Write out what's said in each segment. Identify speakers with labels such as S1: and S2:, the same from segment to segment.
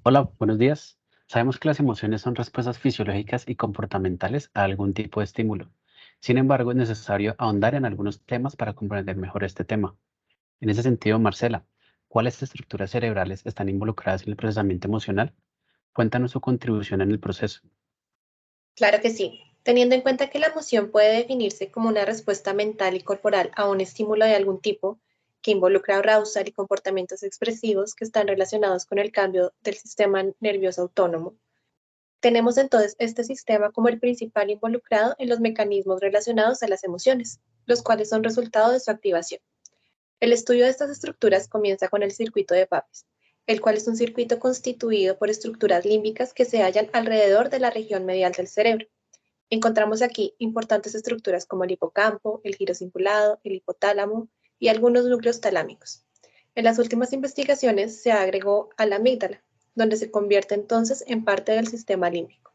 S1: Hola, buenos días. Sabemos que las emociones son respuestas fisiológicas y comportamentales a algún tipo de estímulo. Sin embargo, es necesario ahondar en algunos temas para comprender mejor este tema. En ese sentido, Marcela, ¿cuáles estructuras cerebrales están involucradas en el procesamiento emocional? Cuéntanos su contribución en el proceso.
S2: Claro que sí, teniendo en cuenta que la emoción puede definirse como una respuesta mental y corporal a un estímulo de algún tipo que involucra arousal y comportamientos expresivos que están relacionados con el cambio del sistema nervioso autónomo. Tenemos entonces este sistema como el principal involucrado en los mecanismos relacionados a las emociones, los cuales son resultado de su activación. El estudio de estas estructuras comienza con el circuito de Papez, el cual es un circuito constituido por estructuras límbicas que se hallan alrededor de la región medial del cerebro. Encontramos aquí importantes estructuras como el hipocampo, el giro cingulado, el hipotálamo y algunos núcleos talámicos. En las últimas investigaciones se agregó a la amígdala, donde se convierte entonces en parte del sistema límbico.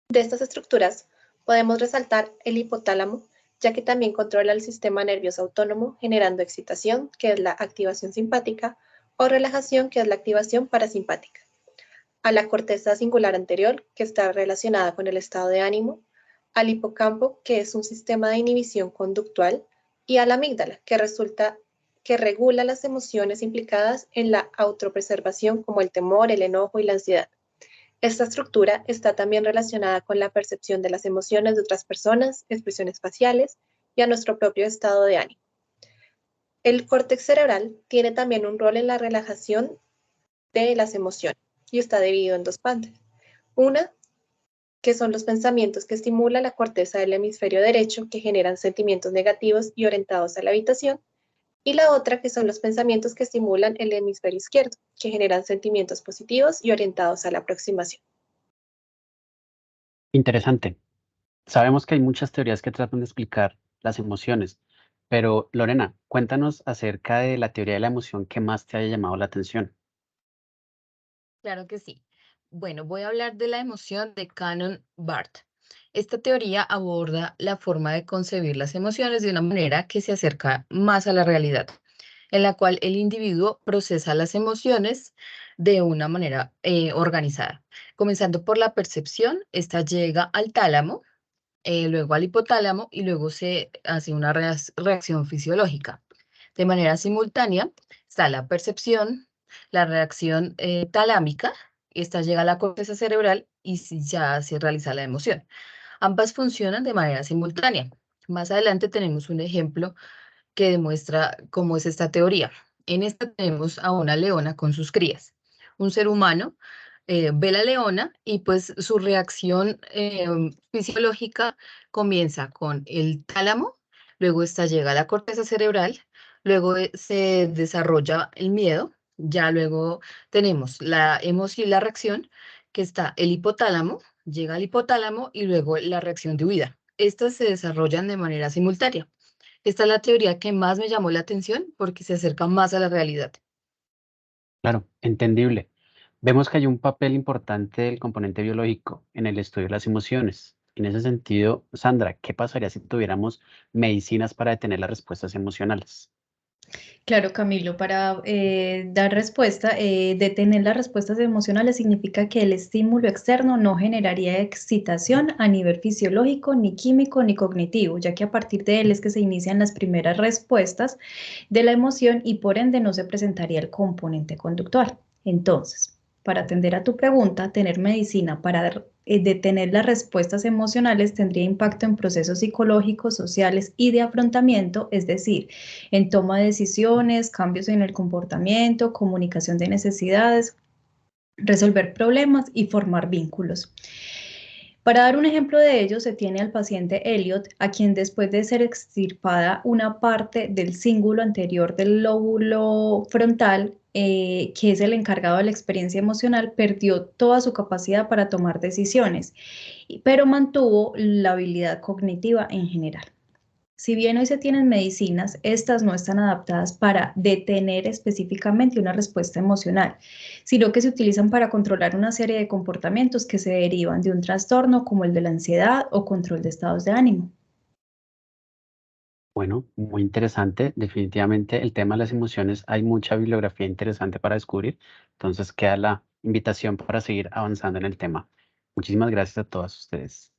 S2: De estas estructuras podemos resaltar el hipotálamo, ya que también controla el sistema nervioso autónomo, generando excitación, que es la activación simpática, o relajación, que es la activación parasimpática. A la corteza singular anterior, que está relacionada con el estado de ánimo, al hipocampo, que es un sistema de inhibición conductual, y a la amígdala, que regula las emociones implicadas en la autopreservación como el temor, el enojo y la ansiedad. Esta estructura está también relacionada con la percepción de las emociones de otras personas, expresiones faciales y a nuestro propio estado de ánimo. El córtex cerebral tiene también un rol en la relajación de las emociones y está dividido en dos partes. Una, que son los pensamientos que estimula la corteza del hemisferio derecho, que generan sentimientos negativos y orientados a la evitación, y la otra, que son los pensamientos que estimulan el hemisferio izquierdo, que generan sentimientos positivos y orientados a la aproximación.
S1: Interesante. Sabemos que hay muchas teorías que tratan de explicar las emociones, pero Lorena, cuéntanos acerca de la teoría de la emoción que más te haya llamado la atención.
S3: Claro que sí. Bueno, voy a hablar de la emoción de Cannon Barth. Esta teoría aborda la forma de concebir las emociones de una manera que se acerca más a la realidad, en la cual el individuo procesa las emociones de una manera organizada. Comenzando por la percepción, esta llega al tálamo, luego al hipotálamo y luego se hace una reacción fisiológica. De manera simultánea está la percepción, la reacción talámica, esta llega a la corteza cerebral y ya se realiza la emoción. Ambas funcionan de manera simultánea. Más adelante tenemos un ejemplo que demuestra cómo es esta teoría. En esta tenemos a una leona con sus crías. Un ser humano ve la leona y pues su reacción fisiológica comienza con el tálamo, luego esta llega a la corteza cerebral, luego se desarrolla el miedo, ya luego tenemos la emoción y la reacción, que está el hipotálamo, llega al hipotálamo y luego la reacción de huida. Estas se desarrollan de manera simultánea. Esta es la teoría que más me llamó la atención porque se acerca más a la realidad.
S1: Claro, entendible. Vemos que hay un papel importante del componente biológico en el estudio de las emociones. En ese sentido, Sandra, ¿qué pasaría si tuviéramos medicinas para detener las respuestas emocionales?
S4: Claro, Camilo, para dar respuesta, detener las respuestas emocionales significa que el estímulo externo no generaría excitación a nivel fisiológico, ni químico, ni cognitivo, ya que a partir de él es que se inician las primeras respuestas de la emoción y por ende no se presentaría el componente conductual. Entonces, para atender a tu pregunta, tener medicina para detener las respuestas emocionales tendría impacto en procesos psicológicos, sociales y de afrontamiento, es decir, en toma de decisiones, cambios en el comportamiento, comunicación de necesidades, resolver problemas y formar vínculos. Para dar un ejemplo de ello, se tiene al paciente Elliot, a quien después de ser extirpada una parte del cíngulo anterior del lóbulo frontal, que es el encargado de la experiencia emocional, perdió toda su capacidad para tomar decisiones, pero mantuvo la habilidad cognitiva en general. Si bien hoy se tienen medicinas, estas no están adaptadas para detener específicamente una respuesta emocional, sino que se utilizan para controlar una serie de comportamientos que se derivan de un trastorno como el de la ansiedad o control de estados de ánimo.
S1: Bueno, muy interesante. Definitivamente el tema de las emociones, hay mucha bibliografía interesante para descubrir. Entonces queda invitación para seguir avanzando en el tema. Muchísimas gracias a todas ustedes.